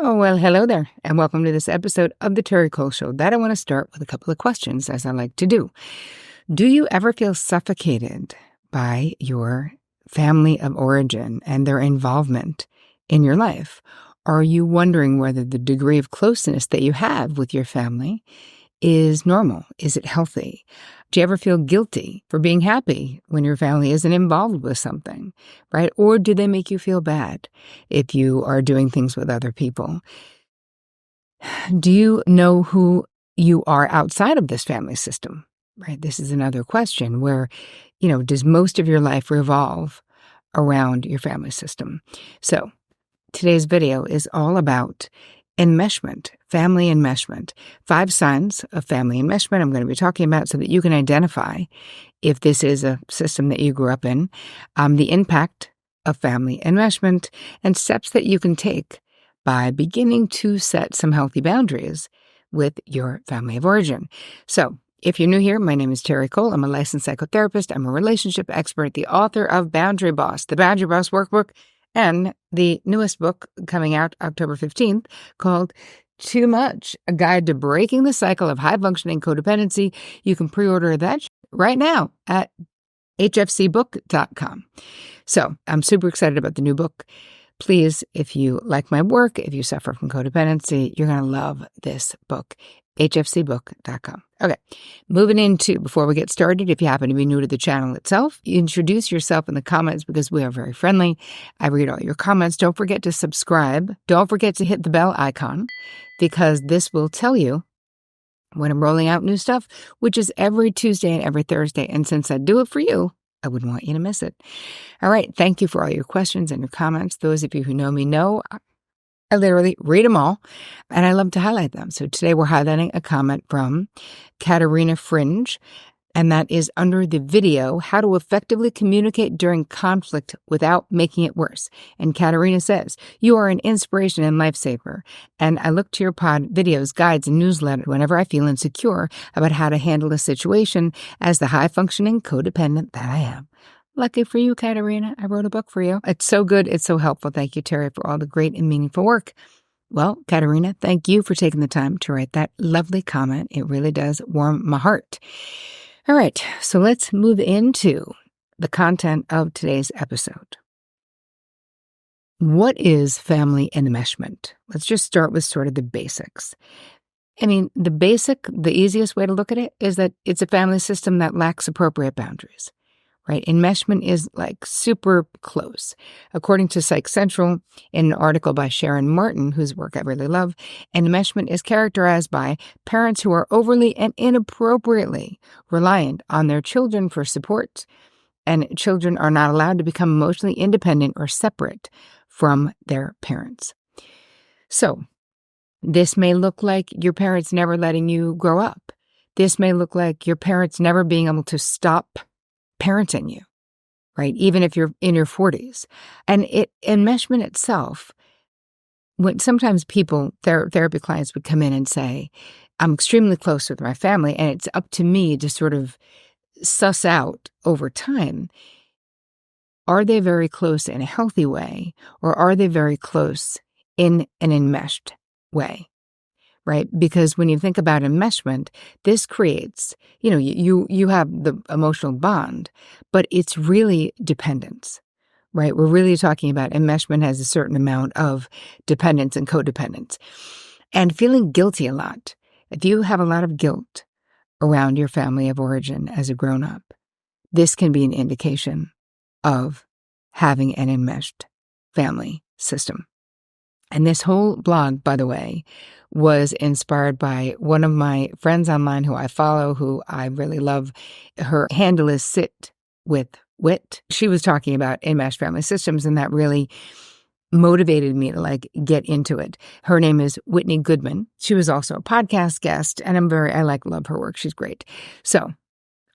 Oh, well, hello there, and welcome to this episode of the Terri Show. That I want to start with a couple of questions, as I like to do. Do you ever feel suffocated by your family of origin and their involvement in your life? Are you wondering whether the degree of closeness that you have with your family is normal? Is it healthy? Do you ever feel guilty for being happy when your family isn't involved with something, right? Or do they make you feel bad if you are doing things with other people? Do you know who you are outside of this family system, right? This is another question where, does most of your life revolve around your family system? So today's video is all about enmeshment, family enmeshment, 5 signs of family enmeshment I'm going to be talking about so that you can identify if this is a system that you grew up in, the impact of family enmeshment, and steps that you can take by beginning to set some healthy boundaries with your family of origin. So if you're new here, my name is Terri Cole. I'm a licensed psychotherapist. I'm a relationship expert, the author of Boundary Boss, the Boundary Boss Workbook, and the newest book coming out October 15th called Too Much, a guide to breaking the cycle of high-functioning codependency. You can pre-order that right now at hfcbook.com. So I'm super excited about the new book. Please, if you like my work, if you suffer from codependency, you're going to love this book, hfcbook.com. Okay, moving into, before we get started, if you happen to be new to the channel itself, introduce yourself in the comments because we are very friendly. I read all your comments. Don't forget to subscribe. Don't forget to hit the bell icon because this will tell you when I'm rolling out new stuff, which is every Tuesday and every Thursday. And since I do it for you, I wouldn't want you to miss it. All right, thank you for all your questions and your comments. Those of you who know me know I literally read them all, and I love to highlight them. So today we're highlighting a comment from Katerina Fringe, and that is under the video, How to Effectively Communicate During Conflict Without Making It Worse. And Katerina says, you are an inspiration and lifesaver, and I look to your pod videos, guides, and newsletter whenever I feel insecure about how to handle a situation as the high-functioning codependent that I am. Lucky for you, Katerina, I wrote a book for you. It's so good. It's so helpful. Thank you, Terri, for all the great and meaningful work. Well, Katerina, thank you for taking the time to write that lovely comment. It really does warm my heart. All right, so let's move into the content of today's episode. What is family enmeshment? Let's just start with sort of the basics. The easiest way to look at it is that it's a family system that lacks appropriate boundaries. Right? Enmeshment is like super close. According to Psych Central, in an article by Sharon Martin, whose work I really love, enmeshment is characterized by parents who are overly and inappropriately reliant on their children for support, and children are not allowed to become emotionally independent or separate from their parents. So, this may look like your parents never letting you grow up. This may look like your parents never being able to stop parenting you, right? Even if you're in your 40s. And enmeshment itself, when sometimes people, therapy clients would come in and say, I'm extremely close with my family, and it's up to me to sort of suss out over time, are they very close in a healthy way, or are they very close in an enmeshed way? Right? Because when you think about enmeshment, this creates, you have the emotional bond, but it's really dependence, right? We're really talking about enmeshment has a certain amount of dependence and codependence. And feeling guilty a lot. If you have a lot of guilt around your family of origin as a grown-up, this can be an indication of having an enmeshed family system. And this whole blog, by the way, was inspired by one of my friends online who I follow, who I really love. Her handle is Sit With Wit. She was talking about enmeshed family systems, and that really motivated me to get into it. Her name is Whitney Goodman. She was also a podcast guest, and love her work. She's great. So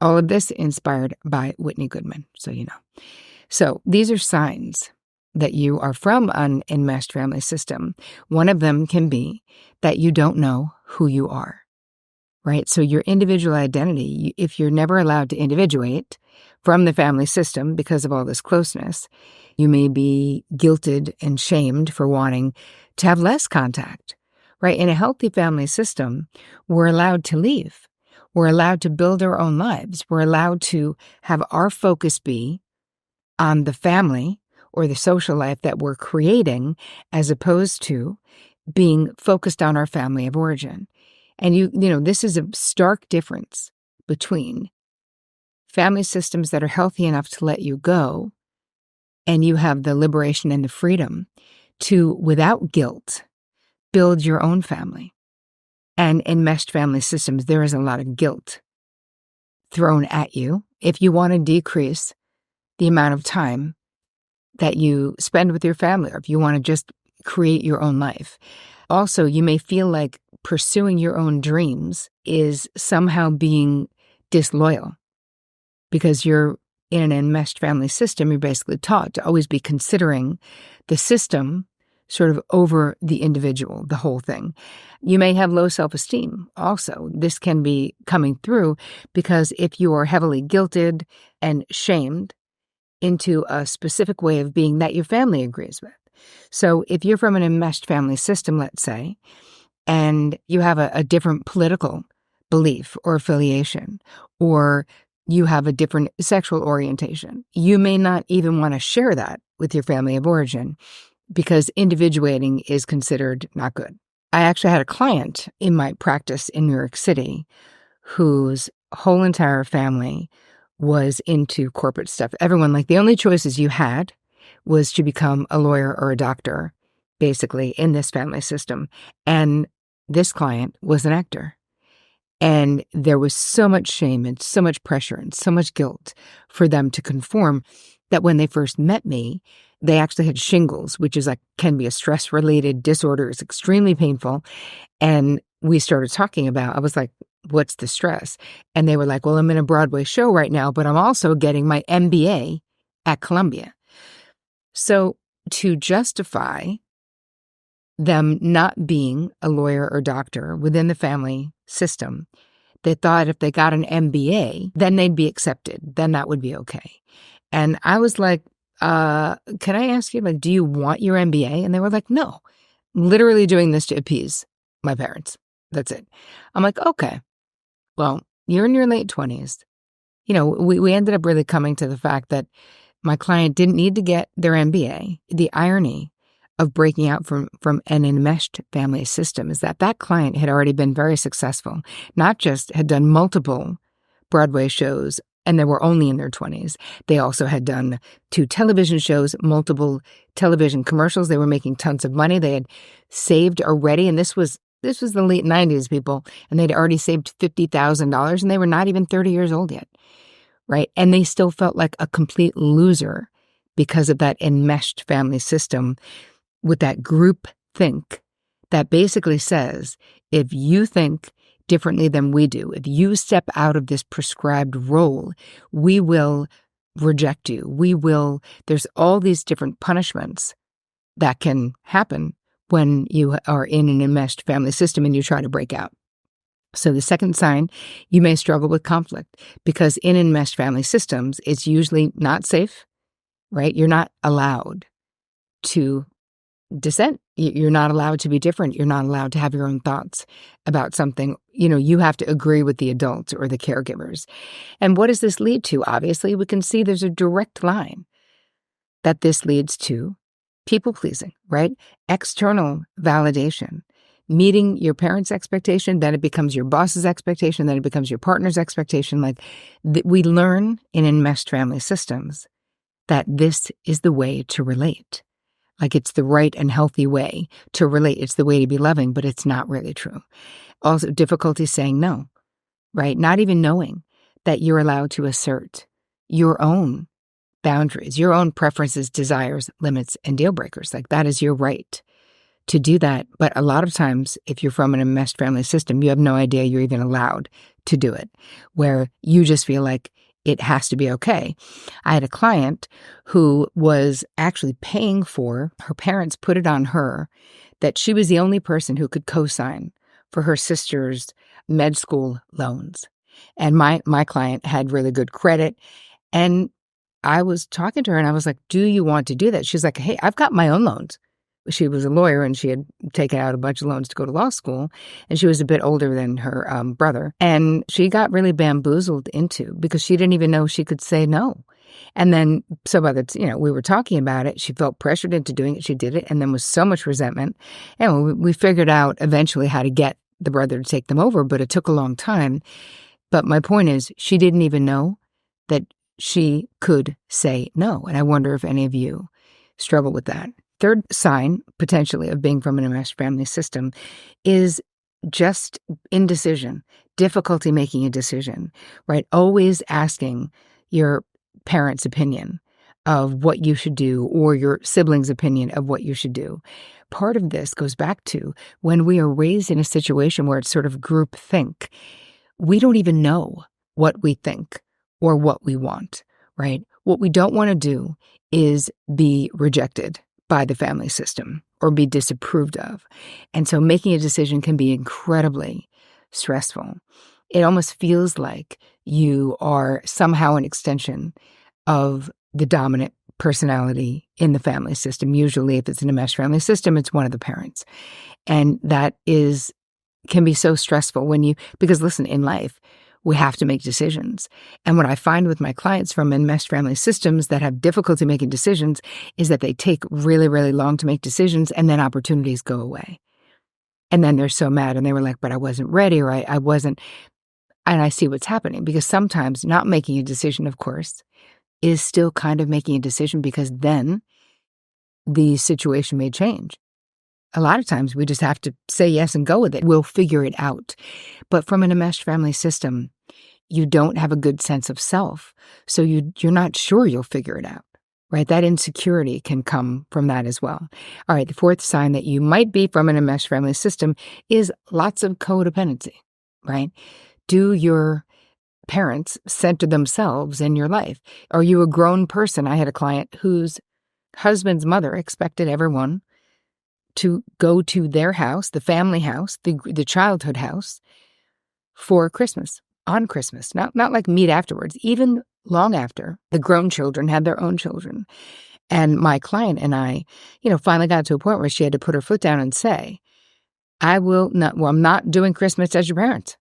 all of this inspired by Whitney Goodman, so you know. So these are signs that you are from an enmeshed family system. One of them can be that you don't know who you are, right? So your individual identity, if you're never allowed to individuate from the family system because of all this closeness, you may be guilted and shamed for wanting to have less contact, right? In a healthy family system, we're allowed to leave. We're allowed to build our own lives. We're allowed to have our focus be on the family or the social life that we're creating, as opposed to being focused on our family of origin. And this is a stark difference between family systems that are healthy enough to let you go, and you have the liberation and the freedom to, without guilt, build your own family. And in enmeshed family systems, there is a lot of guilt thrown at you if you want to decrease the amount of time that you spend with your family, or if you want to just create your own life. Also, you may feel like pursuing your own dreams is somehow being disloyal because you're in an enmeshed family system. You're basically taught to always be considering the system sort of over the individual, the whole thing. You may have low self-esteem also. This can be coming through because if you are heavily guilted and shamed into a specific way of being that your family agrees with. So if you're from an enmeshed family system, let's say, and you have a different political belief or affiliation, or you have a different sexual orientation, you may not even want to share that with your family of origin because individuating is considered not good. I actually had a client in my practice in New York City whose whole entire family was into corporate stuff. Everyone, like, the only choices you had was to become a lawyer or a doctor, basically, in this family system. And this client was an actor. And there was so much shame and so much pressure and so much guilt for them to conform that when they first met me, they actually had shingles, which is can be a stress-related disorder. It's extremely painful. And we started talking about, I was like, what's the stress? And they were like, well, I'm in a Broadway show right now, but I'm also getting my MBA at Columbia. So to justify them not being a lawyer or doctor within the family system, they thought if they got an MBA, then they'd be accepted. Then that would be okay. And I was like, can I ask you, do you want your MBA? And they were like, no, I'm literally doing this to appease my parents. That's it. I'm like, okay, well, you're in your late 20s. We ended up really coming to the fact that my client didn't need to get their MBA. The irony of breaking out from an enmeshed family system is that client had already been very successful, not just had done multiple Broadway shows, and they were only in their 20s. They also had done 2 television shows, multiple television commercials. They were making tons of money. They had saved already, and this was the late 90s, people, and they'd already saved $50,000, and they were not even 30 years old yet, right? And they still felt like a complete loser because of that enmeshed family system with that group think that basically says, if you think differently than we do, if you step out of this prescribed role, we will reject you. There's all these different punishments that can happen when you are in an enmeshed family system and you try to break out. So the second sign, you may struggle with conflict because in enmeshed family systems, it's usually not safe, right? You're not allowed to dissent. You're not allowed to be different. You're not allowed to have your own thoughts about something. You have to agree with the adults or the caregivers. And what does this lead to? Obviously, we can see there's a direct line that this leads to people-pleasing, right? External validation. Meeting your parents' expectation, then it becomes your boss's expectation, then it becomes your partner's expectation. We learn in enmeshed family systems that this is the way to relate. It's the right and healthy way to relate. It's the way to be loving, but it's not really true. Also, difficulty saying no, right? Not even knowing that you're allowed to assert your own boundaries, your own preferences, desires, limits, and deal breakers. That is your right to do that. But a lot of times, if you're from an enmeshed family system, you have no idea you're even allowed to do it, where you just feel like it has to be okay. I had a client who was actually paying for, her parents put it on her, that she was the only person who could co-sign for her sister's med school loans. And my client had really good credit. And I was talking to her and I was like, do you want to do that? She's like, hey, I've got my own loans. She was a lawyer and she had taken out a bunch of loans to go to law school. And she was a bit older than her brother. And she got really bamboozled into because she didn't even know she could say no. And then, so by the, we were talking about it, she felt pressured into doing it. She did it. And then with so much resentment. And we figured out eventually how to get the brother to take them over, but it took a long time. But my point is, she didn't even know that she could say no. And I wonder if any of you struggle with that. Third sign, potentially, of being from an enmeshed family system is just indecision, difficulty making a decision, right? Always asking your parents' opinion of what you should do or your siblings' opinion of what you should do. Part of this goes back to when we are raised in a situation where it's sort of group think. We don't even know what we think or what we want, right? What we don't want to do is be rejected by the family system or be disapproved of. And so making a decision can be incredibly stressful. It almost feels like you are somehow an extension of the dominant personality in the family system. Usually, if it's an enmeshed family system, it's one of the parents. And that can be so stressful because listen, in life, we have to make decisions. And what I find with my clients from enmeshed family systems that have difficulty making decisions is that they take really, really long to make decisions and then opportunities go away. And then they're so mad and they were like, but I wasn't ready or I wasn't. And I see what's happening because sometimes not making a decision, of course, is still kind of making a decision because then the situation may change. A lot of times we just have to say yes and go with it. We'll figure it out. But from an enmeshed family system, you don't have a good sense of self. So you're not sure you'll figure it out, right? That insecurity can come from that as well. All right, the fourth sign that you might be from an enmeshed family system is lots of codependency, right? Do your parents center themselves in your life? Are you a grown person? I had a client whose husband's mother expected everyone to go to their house, the family house, the childhood house, for Christmas, on Christmas, not like meet afterwards, even long after the grown children had their own children. And my client and I, finally got to a point where she had to put her foot down and say, I'm not doing Christmas as your parents.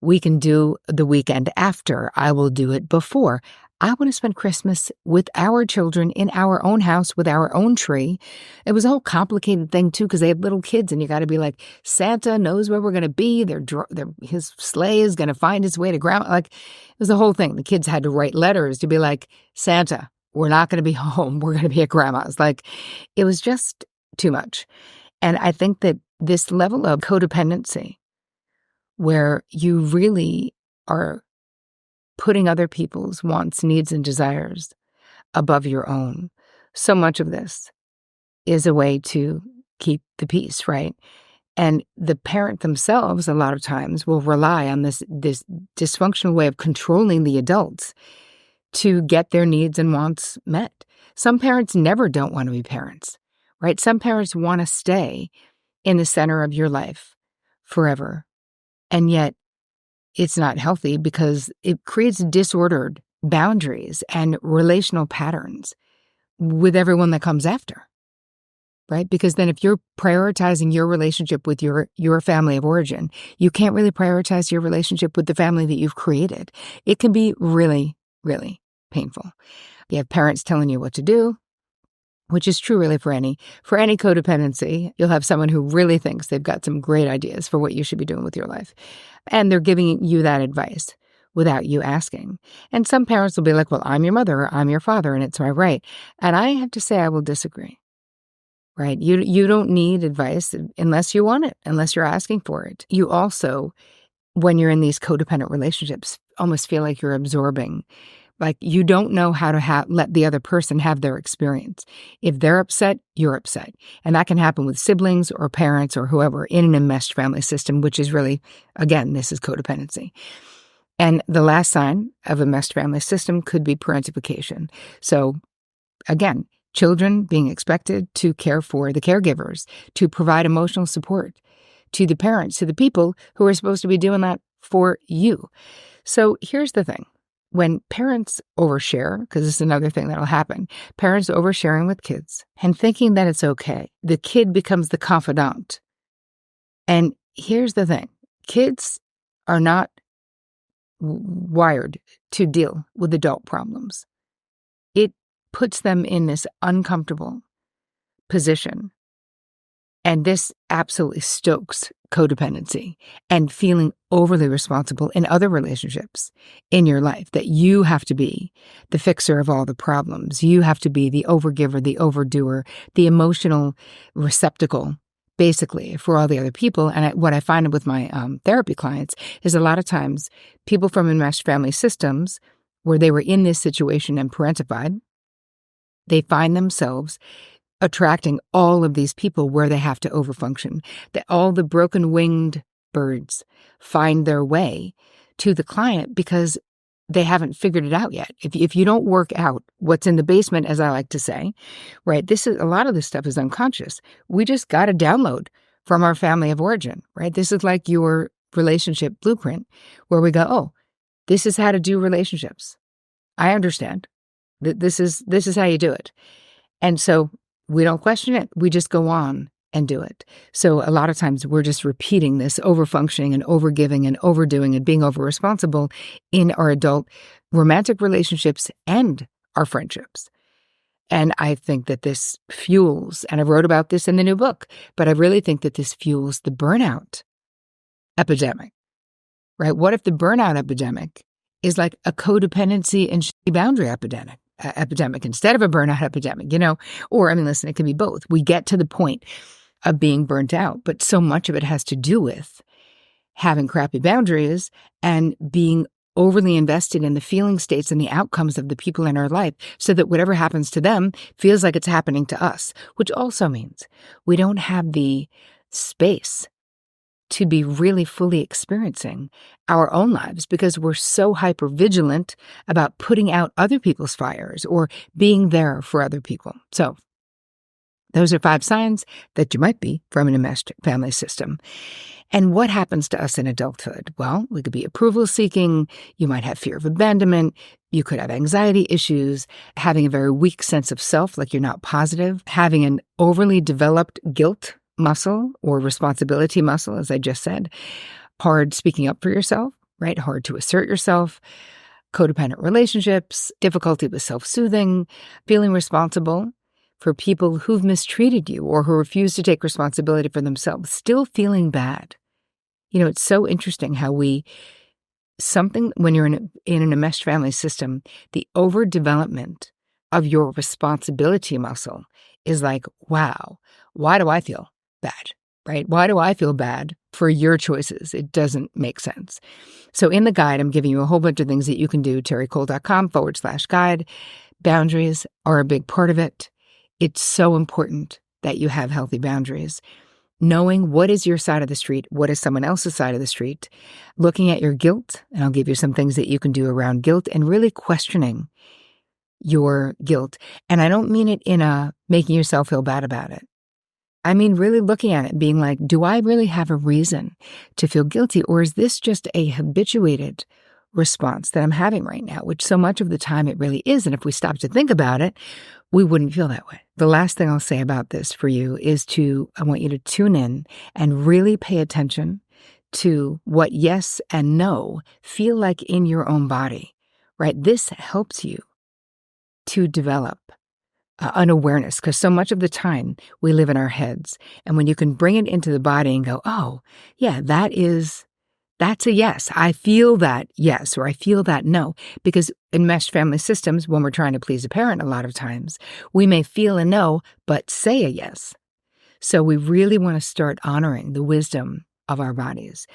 We can do the weekend after. I will do it before. I want to spend Christmas with our children in our own house with our own tree. It was a whole complicated thing, too, because they had little kids, and you got to be like, Santa knows where we're going to be. His sleigh is going to find its way to grandma. Like, it was a whole thing. The kids had to write letters to be like, Santa, we're not going to be home. We're going to be at grandma's. Like, it was just too much. And I think that this level of codependency, where you really are putting other people's wants, needs, and desires above your own. So much of this is a way to keep the peace, right? And the parent themselves, a lot of times, will rely on this dysfunctional way of controlling the adults to get their needs and wants met. Some parents never don't want to be parents, right? Some parents want to stay in the center of your life forever. And yet, it's not healthy because it creates disordered boundaries and relational patterns with everyone that comes after, right? Because then if you're prioritizing your relationship with your family of origin, you can't really prioritize your relationship with the family that you've created. It can be really, really painful. You have parents telling you what to do, which is true really for any codependency. You'll have someone who really thinks they've got some great ideas for what you should be doing with your life. And they're giving you that advice without you asking. And some parents will be like, well, I'm your mother or I'm your father and it's my right. And I have to say I will disagree, right? You don't need advice unless you want it, unless you're asking for it. You also, when you're in these codependent relationships, almost feel like you're absorbing. Like you don't know how to let the other person have their experience. If they're upset, you're upset. And that can happen with siblings or parents or whoever in an enmeshed family system, which is really, again, this is codependency. And the last sign of a enmeshed family system could be parentification. So again, children being expected to care for the caregivers, to provide emotional support, to the parents, to the people who are supposed to be doing that for you. So here's the thing. When parents overshare, because this is another thing that'll happen, parents oversharing with kids and thinking that it's okay, the kid becomes the confidant. And here's the thing. Kids are not wired to deal with adult problems. It puts them in this uncomfortable position. And this absolutely stokes codependency and feeling overly responsible in other relationships in your life, that you have to be the fixer of all the problems. You have to be the overgiver, the overdoer, the emotional receptacle, basically, for all the other people. And what I find with my therapy clients is a lot of times people from enmeshed family systems where they were in this situation and parentified, they find themselves attracting all of these people where they have to overfunction, that all the broken-winged birds find their way to the client because they haven't figured it out yet. If you don't work out what's in the basement, as I like to say, right, a lot of this stuff is unconscious. We just got a download from our family of origin, right? This is like your relationship blueprint where we go, oh, this is how to do relationships. I understand. This is how you do it. And so we don't question it. We just go on and do it. So a lot of times we're just repeating this overfunctioning and overgiving and overdoing and being overresponsible in our adult romantic relationships and our friendships. And I think that this fuels, and I wrote about this in the new book, but I really think that this fuels the burnout epidemic, right? What if the burnout epidemic is like a codependency and boundary epidemic instead of a burnout epidemic, or, listen, it can be both. We get to the point of being burnt out, but so much of it has to do with having crappy boundaries and being overly invested in the feeling states and the outcomes of the people in our life so that whatever happens to them feels like it's happening to us, which also means we don't have the space to be really fully experiencing our own lives because we're so hyper vigilant about putting out other people's fires or being there for other people. So those are 5 signs that you might be from an enmeshed family system. And what happens to us in adulthood? Well, we could be approval seeking. You might have fear of abandonment. You could have anxiety issues, having a very weak sense of self, like you're not positive, having an overly developed guilt muscle or responsibility muscle, as I just said, hard speaking up for yourself, right? Hard to assert yourself, codependent relationships, difficulty with self-soothing, feeling responsible for people who've mistreated you or who refuse to take responsibility for themselves, still feeling bad. It's so interesting how when you're in an enmeshed family system, the overdevelopment of your responsibility muscle is like, wow, why do I feel bad, right? Why do I feel bad for your choices? It doesn't make sense. So in the guide, I'm giving you a whole bunch of things that you can do, terricole.com/guide. Boundaries are a big part of it. It's so important that you have healthy boundaries. Knowing what is your side of the street, what is someone else's side of the street, looking at your guilt, and I'll give you some things that you can do around guilt, and really questioning your guilt. And I don't mean it in a making yourself feel bad about it. I mean, really looking at it and being like, do I really have a reason to feel guilty? Or is this just a habituated response that I'm having right now, which so much of the time it really is. And if we stop to think about it, we wouldn't feel that way. The last thing I'll say about this for you is I want you to tune in and really pay attention to what yes and no feel like in your own body, right? This helps you to develop an awareness, because so much of the time we live in our heads. And when you can bring it into the body and go, oh, yeah, that's a yes. I feel that yes, or I feel that no. Because in enmeshed family systems, when we're trying to please a parent, a lot of times, we may feel a no, but say a yes. So we really want to start honoring the wisdom of our bodies.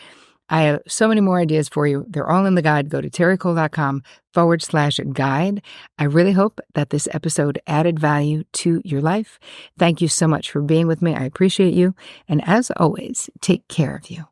I have so many more ideas for you. They're all in the guide. Go to terricole.com/guide. I really hope that this episode added value to your life. Thank you so much for being with me. I appreciate you. And as always, take care of you.